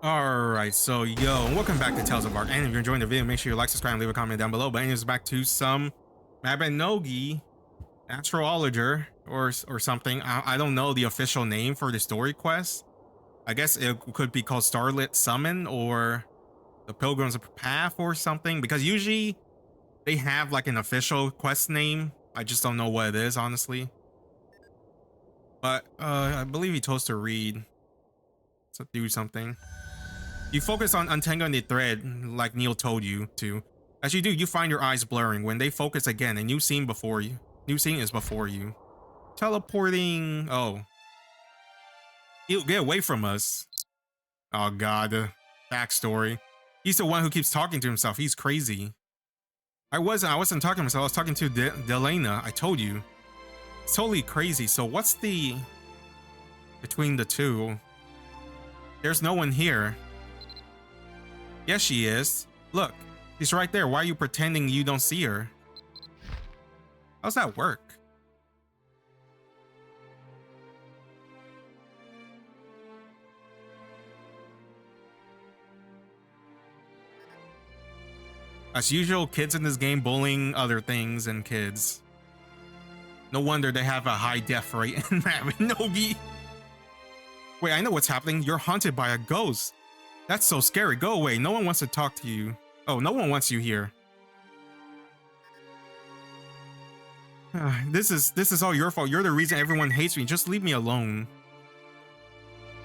Alright, so welcome back to Talesofark. And if you're enjoying the video, make sure you like, subscribe, and leave a comment down below. But anyways, back to some Mabinogi Astrologer or something. I don't know the official name for the story quest. I guess it could be called Starlit Summon or the Pilgrim's Path or something, because usually they have like an official quest name. I just don't know what it is, honestly. But I believe he told us to read. So do something. You focus on untangling the thread like Neil told you to. As you do, you find your eyes blurring. When they focus again, a new scene is before you. Teleporting. Oh. Ew, get away from us. Oh god, the backstory. He's the one who keeps talking to himself. He's crazy. I wasn't talking to myself. I was talking to Delena. I told you. It's totally crazy. So what's the between the two? There's no one here. Yes, she is. Look, she's right there. Why are you pretending you don't see her? How's that work? As usual, kids in this game bullying other things and kids. No wonder they have a high death rate in Mabinogi. Wait, I know what's happening. You're haunted by a ghost. That's so scary. Go away. No one wants to talk to you. Oh, no one wants you here. This is all your fault. You're the reason everyone hates me. Just leave me alone.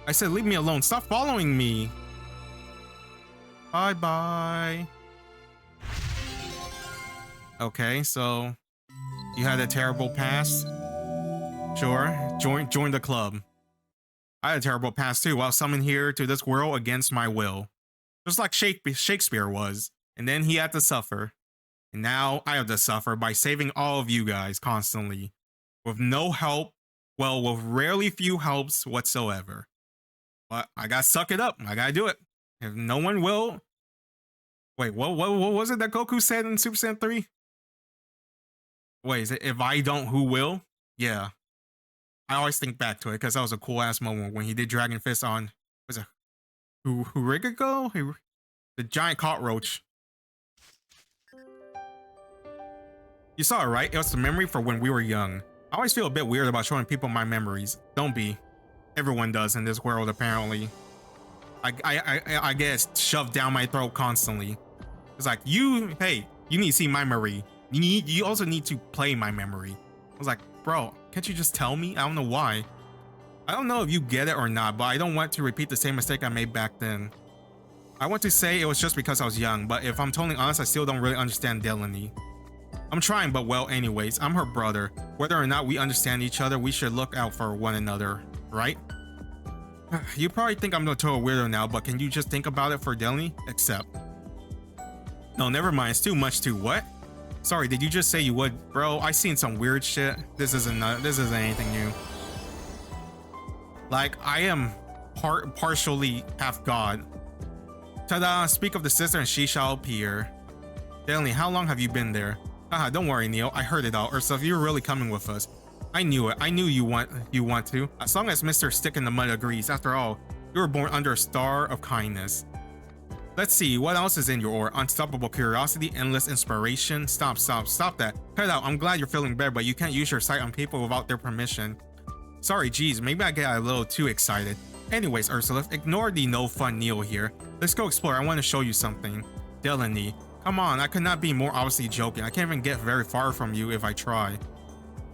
I said leave me alone. Stop following me. Bye-bye. Okay, so you had a terrible past. Sure. Join the club. I had a terrible past too. I was summoned here to this world against my will. Just like Shakespeare was. And then he had to suffer. And now I have to suffer by saving all of you guys constantly. With no help. Well, with rarely few helps whatsoever. But I gotta suck it up. I gotta do it. If no one will... Wait, what was it that Goku said in Super Saiyan 3? Wait, is it if I don't, who will? Yeah. I always think back to it because that was a cool ass moment when he did Dragon Fist on, was it Hurigago? The giant cockroach. You saw it, right? It was the memory for when we were young. I always feel a bit weird about showing people my memories. Don't be. Everyone does in this world, apparently. I get shoved down my throat constantly. It's like, hey, you need to see my memory. You also need to play my memory. I was like, bro, can't you just tell me? I don't know why. I don't know if you get it or not, but I don't want to repeat the same mistake I made back then. I want to say it was just because I was young, but if I'm totally honest, I still don't really understand Delaney. I'm trying, but well, anyways, I'm her brother. Whether or not we understand each other, we should look out for one another, right? You probably think I'm a total weirdo now, but can you just think about it for Delaney? Accept. No, never mind. It's too much to what? Sorry, did you just say you would? Bro, I seen some weird shit. This isn't anything new. Like, I am partially half god. Ta-da, speak of the sister and she shall appear. Delaney, how long have you been there? Haha, don't worry, Neil. I heard it all. Ursula, you're really coming with us. I knew it. I knew you want to. As long as Mr. Stick in the Mud agrees. After all, you were born under a star of kindness. Let's see, what else is in your aura? Unstoppable curiosity, endless inspiration. Stop that. Cut it out. I'm glad you're feeling better, but you can't use your sight on people without their permission. Sorry, geez, maybe I get a little too excited. Anyways, Ursula, ignore the no fun Neil here. Let's go explore. I want to show you something. Delaney, come on, I could not be more obviously joking. I can't even get very far from you if I try.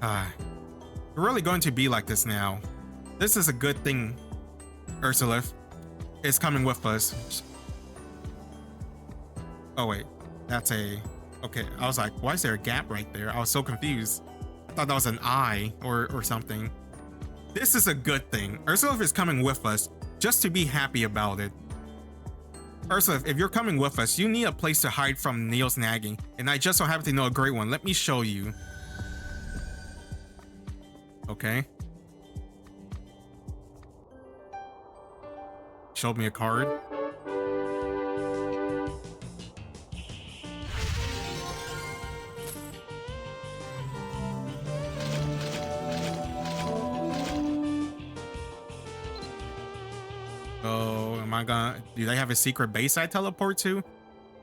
You're really going to be like this now. This is a good thing, Ursula. It's coming with us. Oh wait, that's a... Okay, I was like, why is there a gap right there? I was so confused. I thought that was an eye or something. This is a good thing. Ursula is coming with us just to be happy about it. Ursula, if you're coming with us, you need a place to hide from Neil's nagging. And I just so happen to know a great one. Let me show you. Okay. Showed me a card. I gonna... Do they have a secret base I teleport to?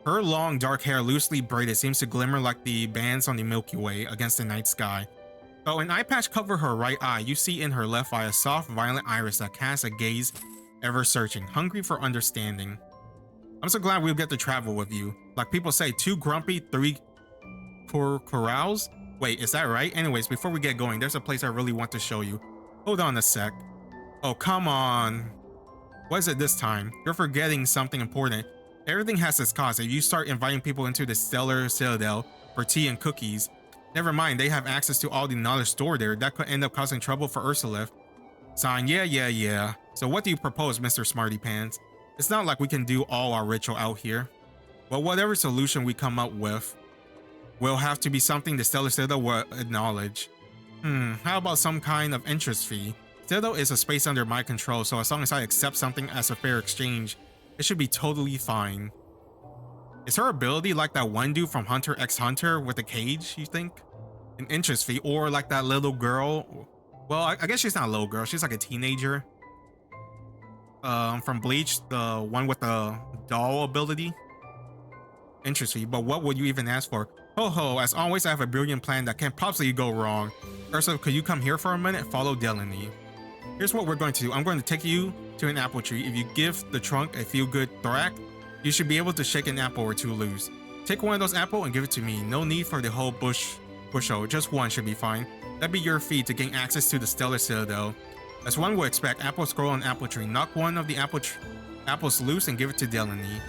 Her long dark hair, loosely braided, seems to glimmer like the bands on the Milky Way against the night sky. Though an eye patch covers her right eye, you see in her left eye a soft violet iris that casts a gaze ever searching, hungry for understanding. I'm so glad we'll get to travel with you. Like people say, 2 grumpy, 3 corrals? Wait, is that right? Anyways, before we get going, there's a place I really want to show you. Hold on a sec. Oh, come on. What is it this time? You're forgetting something important. Everything has its cost. If you start inviting people into the Stellar Citadel for tea and cookies, never mind, they have access to all the knowledge stored there. That could end up causing trouble for Ursula. Sign, yeah. So what do you propose, Mr. Smarty Pants? It's not like we can do all our ritual out here. But whatever solution we come up with will have to be something the Stellar Citadel will acknowledge. How about some kind of interest fee? Citadel is a space under my control, so as long as I accept something as a fair exchange, it should be totally fine. Is her ability like that one dude from Hunter x Hunter with a cage, you think? An interest fee, or like that little girl? Well, I guess she's not a little girl, she's like a teenager. From Bleach, the one with the doll ability. Interest fee, but what would you even ask for? Ho, as always, I have a brilliant plan that can't possibly go wrong. Ursula, could you come here for a minute? Follow Delaney. Here's what we're going to do. I'm going to take you to an apple tree. If you give the trunk a feel-good thwack, you should be able to shake an apple or 2 loose. Take one of those apples and give it to me. No need for the whole bushel. Just one should be fine. That'd be your fee to gain access to the Stellar Citadel. As one would expect, apple scroll on apple tree. Knock one of the apples loose and give it to Delaney.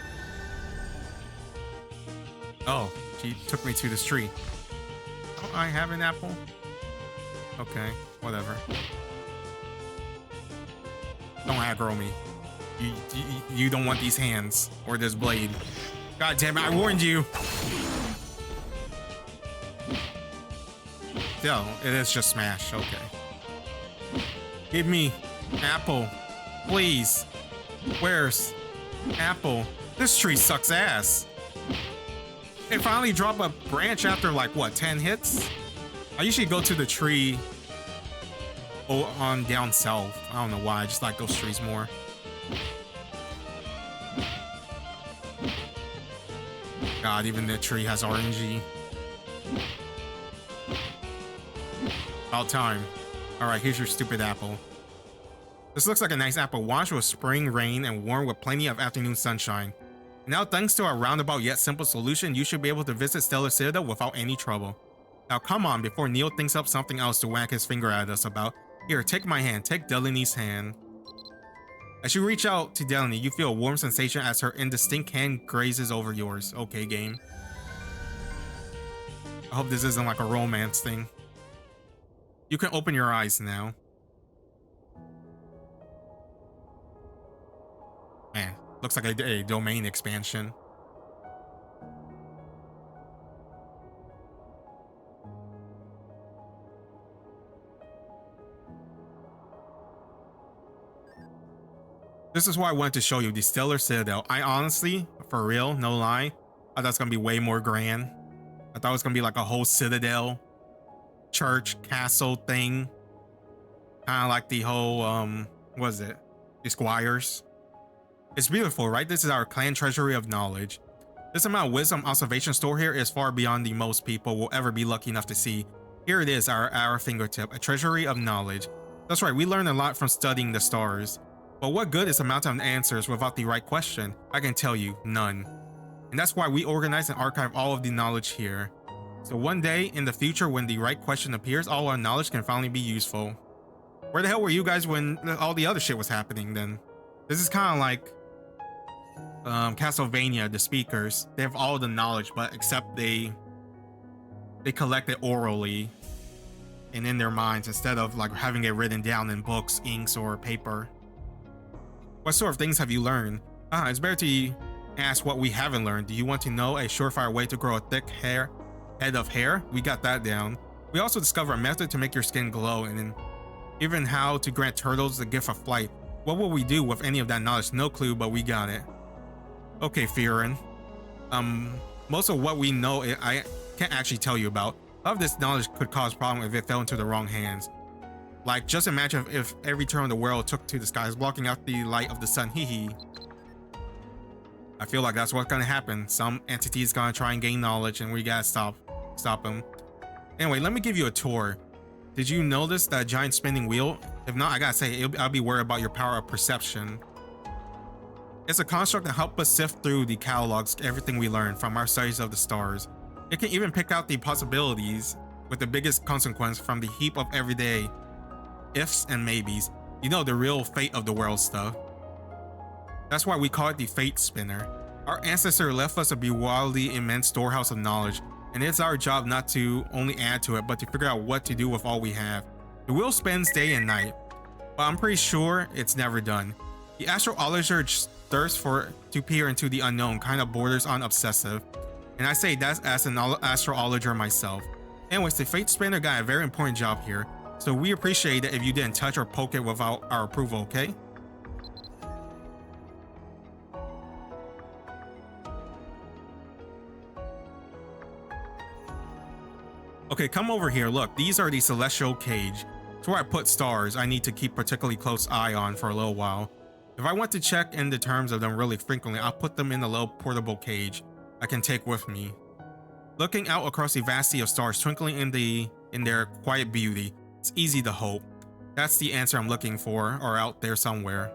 Oh, she took me to this tree. Don't I have an apple? Okay, whatever. Don't aggro me. You don't want these hands or this blade. God damn it, I warned you. Still, it is just smash. Okay. Give me apple, please. Where's apple? This tree sucks ass. It finally dropped a branch after like what, 10 hits? I usually go to the tree on down south. I don't know why, I just like those trees more. God, even the tree has RNG. About time. Alright, here's your stupid apple. This looks like a nice apple, washed with spring rain and warm with plenty of afternoon sunshine. Now, thanks to our roundabout yet simple solution, you should be able to visit Stellar Citadel without any trouble. Now come on, before Neil thinks up something else to whack his finger at us about. Here, take my hand, take Delaney's hand. As you reach out to Delaney, you feel a warm sensation as her indistinct hand grazes over yours. Okay, game. I hope this isn't like a romance thing. You can open your eyes now. Man, looks like a domain expansion. This is why I wanted to show you the Stellar Citadel. I honestly, for real, no lie, I thought it was gonna be way more grand. I thought it was gonna be like a whole citadel, church, castle thing. Kind of like the whole, what is it? The Squires. It's beautiful, right? This is our clan treasury of knowledge. This amount of wisdom observation store here is far beyond the most people will ever be lucky enough to see. Here it is, our fingertip, a treasury of knowledge. That's right, we learn a lot from studying the stars. But what good is a mountain of answers without the right question? I can tell you, none. And that's why we organize and archive all of the knowledge here. So one day in the future when the right question appears, all our knowledge can finally be useful. Where the hell were you guys when all the other shit was happening then? This is kind of like Castlevania, the speakers. They have all the knowledge, but except they collect it orally and in their minds instead of like having it written down in books, inks, or paper. What sort of things have you learned? It's better to ask what we haven't learned. Do you want to know a surefire way to grow a thick head of hair? We got that down. We also discovered a method to make your skin glow, and even how to grant turtles the gift of flight. What will we do with any of that knowledge? No clue, but we got it. Okay, Firen. Most of what we know I can't actually tell you about. A lot of this knowledge could cause problems if it fell into the wrong hands. Like, just imagine if every turn in the world took to the skies, blocking out the light of the sun. Hee hee. I feel like that's what's gonna happen. Some entity is gonna try and gain knowledge, and we gotta stop him. Anyway, let me give you a tour. Did you notice that giant spinning wheel? If not, I gotta say, I'll be worried about your power of perception. It's a construct that helps us sift through the catalogs, everything we learn from our studies of the stars. It can even pick out the possibilities with the biggest consequence from the heap of everyday ifs and maybes. You know, the real fate of the world stuff. That's why we call it the fate spinner. Our ancestor left us a bewildingly immense storehouse of knowledge, and it's our job not to only add to it, but to figure out what to do with all we have. The wheel spins day and night, but I'm pretty sure it's never done. The astrologer's thirst to peer into the unknown kind of borders on obsessive, and I say that as an astrologer myself. Anyways, the fate spinner got a very important job here, so we appreciate it if you didn't touch or poke it without our approval, okay? Okay, come over here. Look, these are the celestial cage. It's where I put stars I need to keep particularly close eye on for a little while. If I want to check in the terms of them really frequently, I'll put them in a little portable cage I can take with me. Looking out across the vast sea of stars twinkling in their quiet beauty, it's easy to hope. That's the answer I'm looking for, or out there somewhere.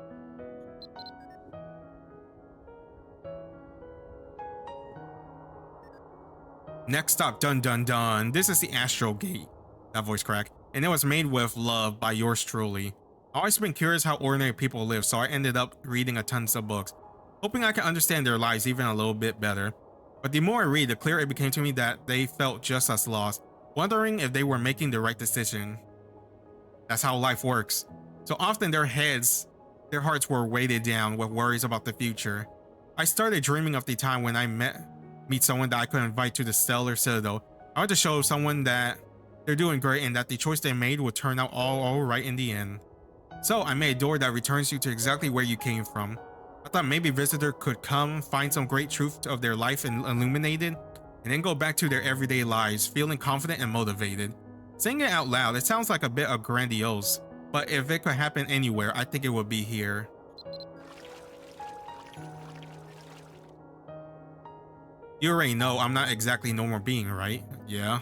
Next stop, dun dun dun. This is the Astral Gate. That voice crack. And it was made with love by yours truly. I've always been curious how ordinary people live, so I ended up reading a tons of books, hoping I could understand their lives even a little bit better. But the more I read, the clearer it became to me that they felt just as lost, wondering if they were making the right decision. That's how life works. So often their hearts were weighted down with worries about the future. I started dreaming of the time when I meet someone that I could invite to the Stellar Citadel. I want to show someone that they're doing great and that the choice they made would turn out all right in the end. So I made a door that returns you to exactly where you came from. I thought maybe a visitor could come, find some great truth of their life and illuminated, and then go back to their everyday lives, feeling confident and motivated. Saying it out loud, it sounds like a bit of grandiose, but if it could happen anywhere, I think it would be here. You already know I'm not exactly a normal being, right? Yeah.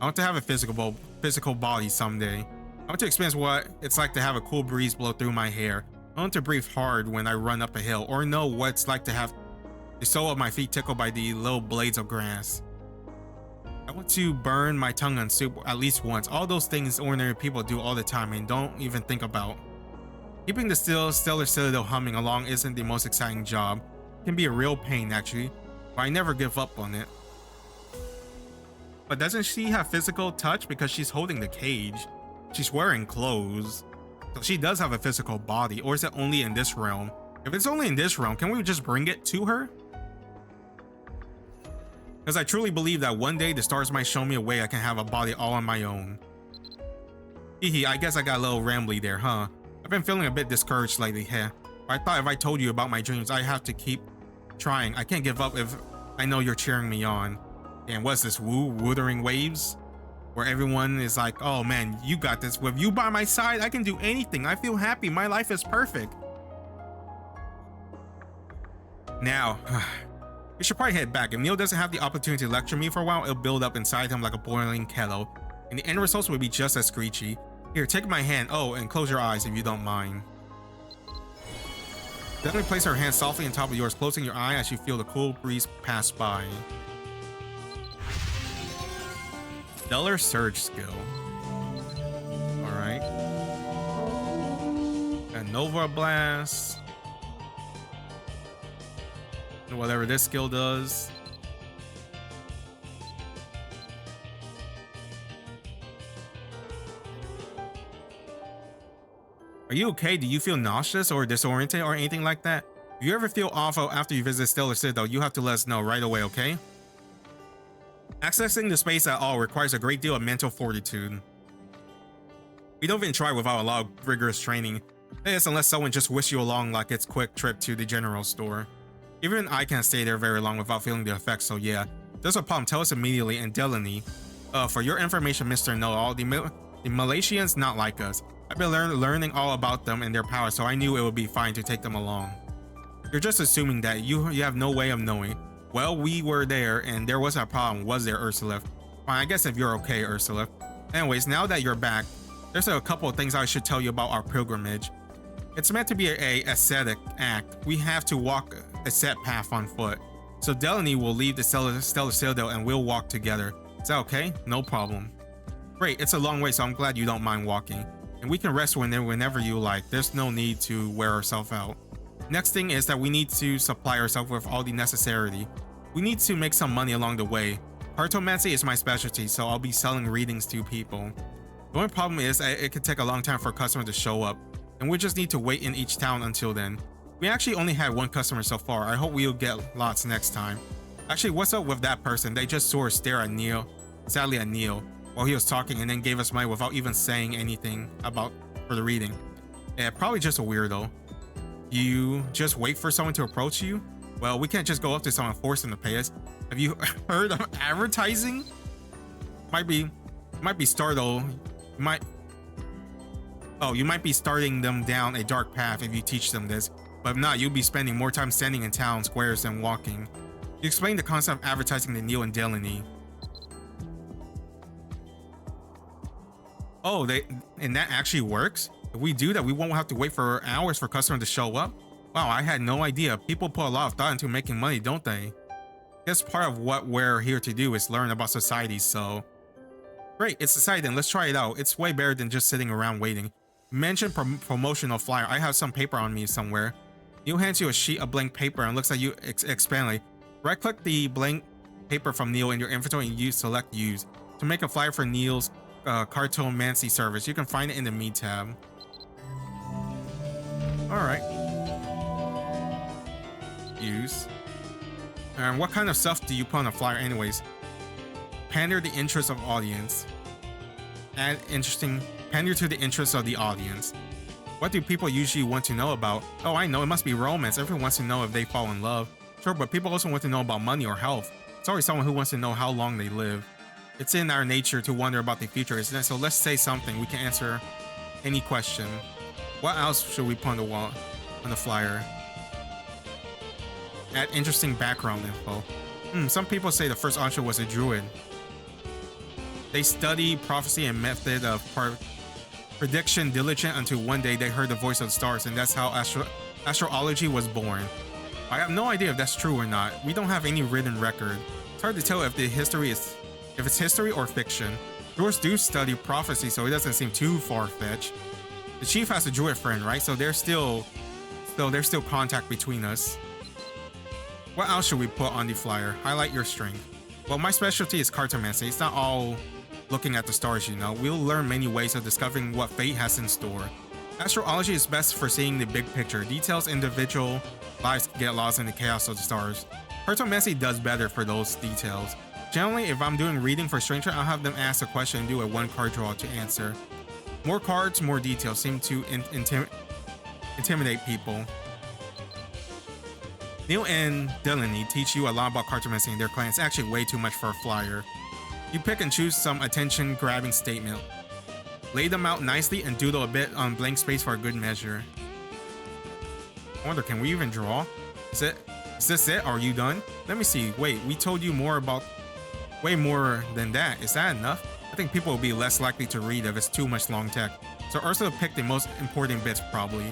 I want to have a physical body someday. I want to experience what it's like to have a cool breeze blow through my hair. I want to breathe hard when I run up a hill, or know what it's like to have the sole of my feet tickled by the little blades of grass. I want to burn my tongue on soup at least once. All those things ordinary people do all the time and don't even think about. Keeping the Stellar Citadel humming along isn't the most exciting job. It can be a real pain actually, but I never give up on it. But doesn't she have physical touch because she's holding the cage? She's wearing clothes. So she does have a physical body, or is it only in this realm? If it's only in this realm, can we just bring it to her? Because I truly believe that one day the stars might show me a way I can have a body all on my own. Hehe, I guess I got a little rambly there, huh? I've been feeling a bit discouraged lately, heh. I thought if I told you about my dreams, I have to keep trying. I can't give up if I know you're cheering me on. And what's this, Wuthering Waves? Where everyone is like, oh man, you got this. With you by my side, I can do anything. I feel happy. My life is perfect. Now, we should probably head back. If Neil doesn't have the opportunity to lecture me for a while, it'll build up inside him like a boiling kettle. And the end results will be just as screechy. Here, take my hand. Oh, and close your eyes if you don't mind. Then place her hand softly on top of yours, closing your eye as you feel the cool breeze pass by. Stellar Surge skill. Alright. And Nova Blast. And whatever this skill does. Are you okay? Do you feel nauseous or disoriented or anything like that? If you ever feel awful after you visit Stellar Citadel, you have to let us know right away, okay? Accessing the space at all requires a great deal of mental fortitude. We don't even try without a lot of rigorous training. That is, unless someone just whisks you along like it's a quick trip to the general store. Even I can't stay there very long without feeling the effects, so yeah. If there's a problem, tell us immediately. And Delaney, for your information, Mr. Know-All, the Malaysians not like us. I've been learning all about them and their power, so I knew it would be fine to take them along. You're just assuming that you have no way of knowing. Well, we were there and there was a problem. Was there, Ursula? Fine, I guess if you're okay, Ursula. Anyways, now that you're back, there's a couple of things I should tell you about our pilgrimage. It's meant to be a ascetic act. We have to walk a set path on foot. So Delaney will leave the Stellar Citadel and we'll walk together. Is that okay? No problem. Great, it's a long way, so I'm glad you don't mind walking. And we can rest whenever you like. There's no need to wear ourselves out. Next thing is that we need to supply ourselves with all the necessity. We need to make some money along the way. Cartomancy is my specialty, so I'll be selling readings to people. The only problem is it could take a long time for a customer to show up, and we just need to wait in each town until then. We actually only had one customer so far. I hope we'll get lots next time. Actually, what's up with that person? They just saw us stare at Neil, sadly at Neil, while he was talking and then gave us money without even saying anything for the reading. Yeah, probably just a weirdo. You just wait for someone to approach you? Well, we can't just go up to someone and force them to pay us. Have you heard of advertising? Might be startled. You might be starting them down a dark path if you teach them this. But if not, you'll be spending more time standing in town squares than walking. You explain the concept of advertising to Neil and Delaney. Oh, and that actually works? If we do that, we won't have to wait for hours for customers to show up? Wow, I had no idea. People put a lot of thought into making money, don't they? I guess part of what we're here to do is learn about society, so... Great, it's society then, let's try it out. It's way better than just sitting around waiting. Mention promotional flyer. I have some paper on me somewhere. Neil hands you a sheet of blank paper and looks at you expandingly. Right-click the blank paper from Neil in your inventory and select Use. To make a flyer for Neil's cartomancy service, you can find it in the Me tab. Alright. Use. And what kind of stuff do you put on a flyer anyways? Pander the interest of audience. Add interesting. Pander to the interest of the audience. What do people usually want to know about? Oh, I know, it must be romance. Everyone wants to know if they fall in love. Sure, but people also want to know about money or health. It's always someone who wants to know how long they live. It's in our nature to wonder about the future, isn't it? So let's say something. We can answer any question. What else should we put on the wall, on the flyer? Add interesting background info. Some people say the first Ansha was a druid. They study prophecy and method of prediction diligent until one day they heard the voice of the stars, and that's how astrology was born. I have no idea if that's true or not. We don't have any written record. It's hard to tell if it's history or fiction. Druids do study prophecy, so it doesn't seem too far-fetched. The chief has a druid friend, right? So there's still contact between us. What else should we put on the flyer? Highlight your strength. Well, my specialty is cartomancy. It's not all looking at the stars, you know. We'll learn many ways of discovering what fate has in store. Astrology is best for seeing the big picture. Details individual lives get lost in the chaos of the stars. Cartomancy does better for those details. Generally, if I'm doing reading for stranger, I'll have them ask a question and do a one card draw to answer. More cards, more details seem to intimidate people. Neil and Delaney teach you a lot about cartomancy and their clan. It's actually way too much for a flyer. You pick and choose some attention-grabbing statement. Lay them out nicely and doodle a bit on blank space for a good measure. I wonder, can we even draw? Is this it? Are you done? Let me see. Wait, we told you way more than that. Is that enough? I think people will be less likely to read if it's too much long text. So Ursula picked the most important bits, probably.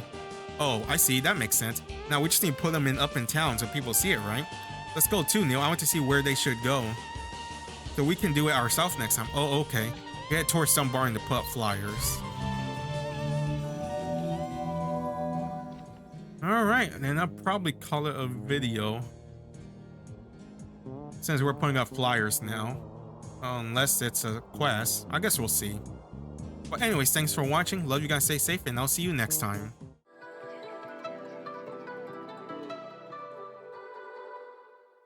Oh, I see. That makes sense. Now we just need to put them up in town so people see it, right? Let's go too, Neil. I want to see where they should go. So we can do it ourselves next time. Oh, okay. We head towards some barn to put up flyers. Alright, and I'll probably call it a video, since we're putting up flyers now. Unless it's a quest. I guess we'll see. But anyways, thanks for watching. Love you guys, stay safe, and I'll see you next time.